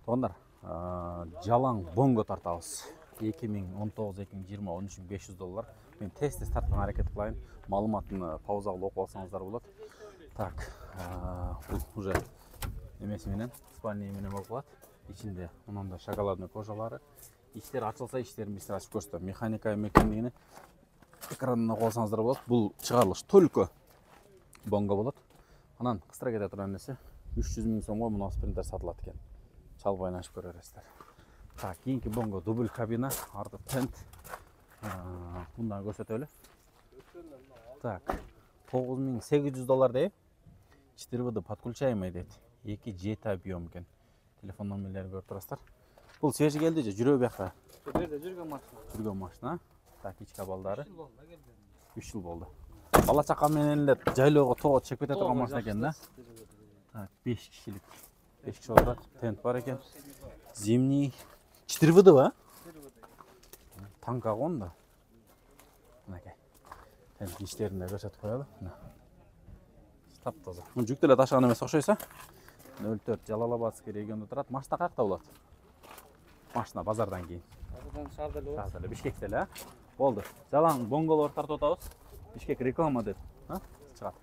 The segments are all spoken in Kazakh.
Туугандар, жалаң бонго тартабыз. 2019-2020 13.500 доллар. Мен тест тартқан әрекет қылайын. Малыматын пауза қылып оқып алсаңыздар болады. Так, бұл уже немесіменен, спальныйменен оқылады. Içinde onun da şokoladный кожалары. İçleri açılsa içтерін бестер ашып көрсетті. Механика екендігini экранына қосаңыздар болады. Бұл шығарылыш только бонго болады. Анан қыстыра кете тұрған нәрсе 300 000 сомға мына принтер сатылады екен. Чалып айнашып көрерсіздер. Так, кейінгі бонго дубль кабина, арты тент. Бұндан көрсетелі. Так, 9800 доллар дейі. 4 бұды подключаемый дейді. 2 жеті объем екен. Телефон номерлері көріп тұрастар. Бұл свежі келді же, жүру бияқта? Жүрген машина. Жүрген машина. Так, ичка балдары. 3 жыл болды. Бала чақаменелер жайлауға тоғы чек бете тұрған машина екен, да? Так, 5 кишилік. 5 киші отырады. Тент бар екен. Зимний. 4 выды ба? Танка қонды. Мінекей. Тент іштерінде көрсетіп қояды. Тап-таза. Мұн жүктелі ташаған емес оқшайса? 04 Жалалабадский регионда тұрады. Машина қаяқта болады? Машина базардан кейін. Шардалы. Бишкектелі, а? Болды. Жалаң бонголар тартып отабыз. Бишкек реклама деп. Шығады.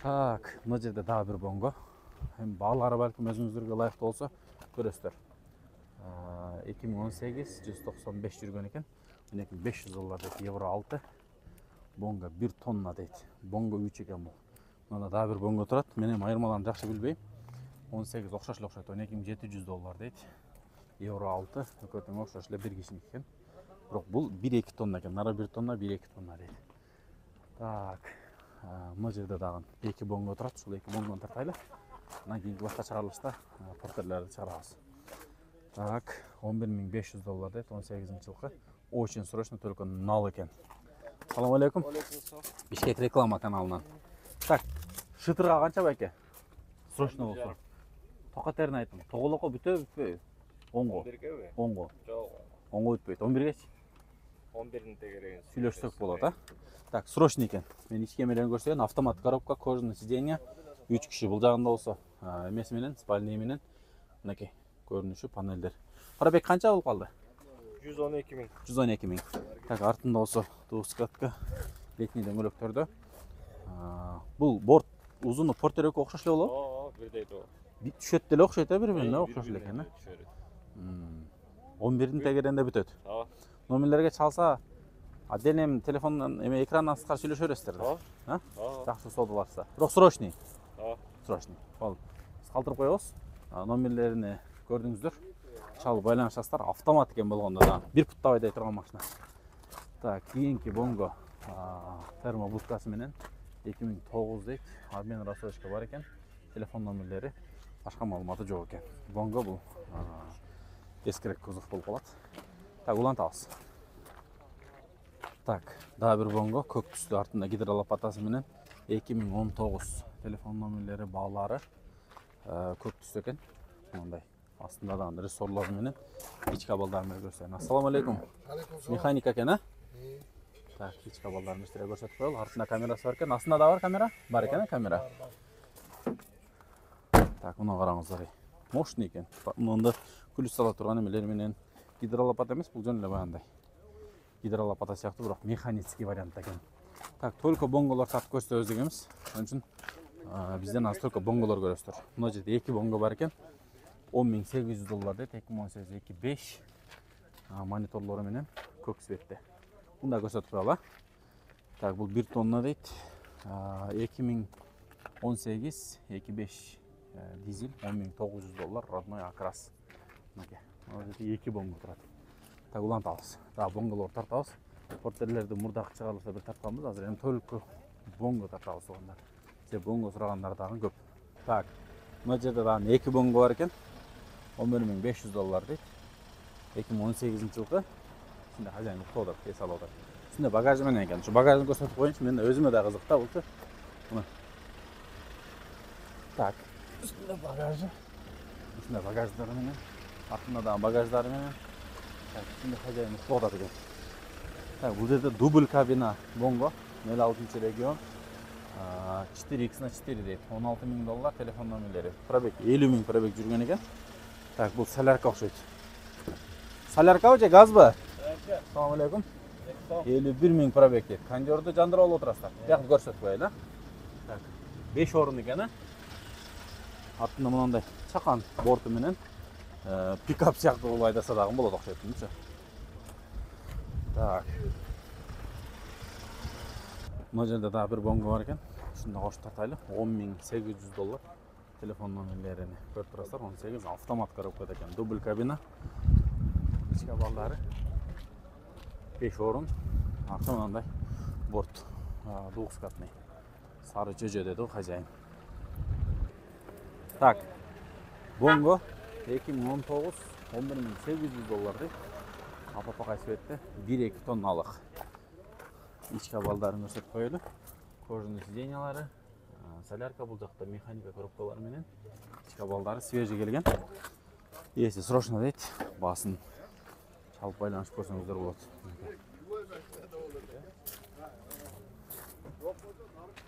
Так, мына жерде дағы бір бонго. Бағалары бәлкім өзіңіздерге лайықты болса көресіздер. 2018 195 жүрген екен. 500 доллар дейді, евро 6. Бонго 1 тонна дейді. Бонго 3 екен бұл. Мына дағы бір бонго тұрады. Менен айырмаларын жақсы білбейм. 18 оқшашлы оқшайды. 12700 доллар дейді. Евро 6. Көрдің оқшашлы бір кешін екен. Бірақ бұл 1-2 тонна екен. Нара 1 тонна, 1-2 тонна дейді. Так, мына жерде дағын 2 бонго тұрады. Сол 2 бонгоны тартайлы. Мына кейінгі басқа шығарылышта портерлерді шығарамыз. Так, 11500 доллар дейді, 18 жылқы. Очень срочно, только нал екен. Салам алейкум. Бишкек реклама каналынан. Так, шытырға қанша бәке? Срочно болса. Тоқатерін айтым. Тоғылыққа бүте бүтпей? 10-го. 10-го. 10-го бүтпейді. 11-ге? 11-ні тегереген. Сөйлешсек болады, а? Так, срочно екен. Мен ичкемелерін көрсеген. Автомат коробка, кожаный сиденье. 3 кіші бұл жағында болса. Емесіменен, спальныйменен. Мінекей, көрініші панельдер. Пробег қанша болып қалды? 112 000. 112 000. Так, артында осы двускатка. Летний дөңгелектерді. Бұл борт ұзыны портерек оқшашлы олау? Бірдейді ол. Түшеттелі оқшайды бір-біріне оқшашлы екен. 11-дің тегеренде бүтеді. Номерлерге чалса, отдельный телефоннан экраннан сықар сөйлеші өресіздер. Жақсы сол боларса. Бірақ срочный. Срочный. Ол қалтырып қойғыз. Номерлеріне көрдіңіздер. Шалы байланышастар. Автомат екен болғанда. Bir пұттабайдай тұрған машина. Так, кейінгі бонго термобудкасы менен 2009 дейік. Армен рассрочка бар екен. Телефон номерлері ашқа малыматы жоқ екен. Бонго бұл ескірек кузов болып қалады. Так, улан табыз. Так, daha bir бонго көк түсті артында гидролопатасы менен 2019 телефон номерлері бағалары көк түсті екен. Ондай астында да рессорлары менен ич кабелдармен көрсетейін. Ассаламу алейкум. Механика екен, а? Так, ич кабелдармен істере көрсетіп қойыл. Артында камерасы бар екен. Астында да бар камера? Бар екен, камера. Так, мұны қараңыздар. Мощный екен. Мұнда күліс сала тұрған емелер менен гидролопат емес, бұл жөнлі баяндай. Гидролопата сияқты, бірақ механический вариант екен. Так, только бонголар тап көрсетіп өздігіміз. Onun үшін бізден аз только бонголар көресіздер. Мұна жерде 2 бонго бар екен. 10.800 доллар дейді, 2018-2.5 мониторлары менен көк светте. Бұнда көрсетіп қойала. Так, бұл 1 тонна дейді. 2018-2.5 дизель, 10.900 доллар, родной окрас. Мұна жерде 2 бонго тұрады. Так, улан табыз. Так, бонголар тартабыз. Портерлерді мұрдақ шығарылса бір тартқанбыз. Азыр енді только бонго тартабыз оғандар. Бонго сұрағандардағын көп. Так, мұна жерде дағын 2 бонго бар екен. 11.500 доллар дейді. 2018 жылғы. Сінде хазяйын ұқты одар, кесі алудар. Сінде багажы мен екен. Şu багажын көрсетіп қойыншы, мен өзіме де қызықта болсы. Так, үстінде багажы. Үстінде багаждары менен. Артында да багаждары менен. Так, сінде хазяйын ұқты одар екен. Так, бұл жерде дубль кабина бонго. 06 регион. 4x на 4 дейді. 16 000 доллар телефон номерлері. Пробег 50 000 пробег жүрген екен. Так, бұл солярка ұқсайды. Солярка өте газ ба? Assalamu alaikum. 51 000 пробег дейді. Кондерді жандырып алып отырасыздар. Яғни көрсетіп қояйын, так. 5 орын екен. Артында мынандай шақан борты менен пикап сияқты бұл айдаса дағым болады ұқсайды. Так. Мына жерде дағы бір бонго бар екен. Шында қошып тартайлы. $10.800. Телефон номерлерін көріп тұрасыздар. 18 автомат коробкада екен. Дубль кабина. Ішкі балдары. 5 орын. Артында мынандай борт. Двухскатный. Сары жөже деді хозяин. Так. Бонго 2019 $11.800 дейді. Апапақай светті 1-2 тонналық. Ішкі балдарын көрсетіп қойылы. Кожаный сиденьялары. Солярка бұл жақта механика коробкалары менен. Ішкі балдары свежий келген. Если срочно дейді, басын шалып байланышып көрсеңіздер болады.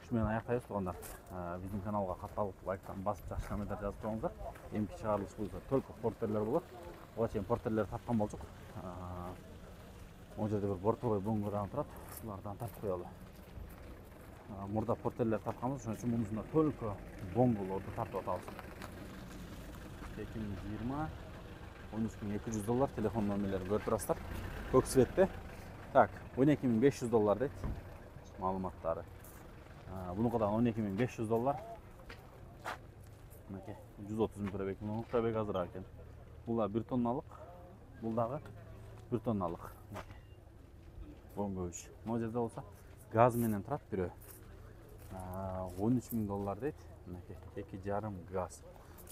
Шумен аяқтайыз туғандар. Біздің каналға қаталып, лайктан басып, жақсы комментар жазып тұрыңыздар. Емкі шығарылыш болса, только портерлер болады. Оға чейін портерлер тапқан болдық. Ол жерде бір бортовой бонғыран тұрады. Солардан тартып қоялы. Мұрда портерлер тапқанбыз, үшін үшін мұнысында только бонғыларды тартып аталыз. 2020 $13.200 телефон номерлері көріп тұрасыздар. Көк светті. Так, $12.500 дейді. Малыматтары. Бұны қадан $12.500. 130 000 пробег. Мұның пробег азырақ екен. Бұлда 1 тонналық. Бұлдағы 1 тонналық. Бонго үш. Бұл жерде болса газ менен тұрады бірі. $13.000 дейді. 2,5 газ.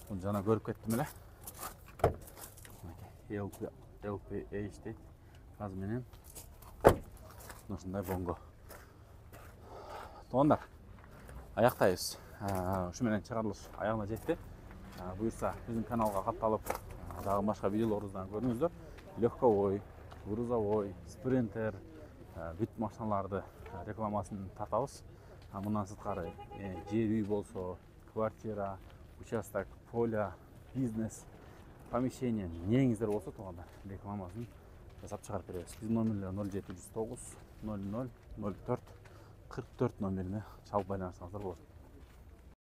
Бұны жана көріп кеттім әлі. LPH дейді. Газ менен. Осындай бонго. Тоғандар. Аяқтайыз. Шуменен шығарылыш аяғына жетті. Бұйырса біздің каналға қатталып, дағы башқа видеоларымыздан көріңіздер. Легковой, грузовой, спринтер, бүт машиналарды рекламасын тартабыз. Мұнан сыртқары жер үй болса, квартира, участок, поля, бизнес, помещение неңіздер болса туғандар рекламасын жасап шығарып береміз. Біздің номерлер 0709 00 04 44 номеріне шалып байланысыңыздар болады.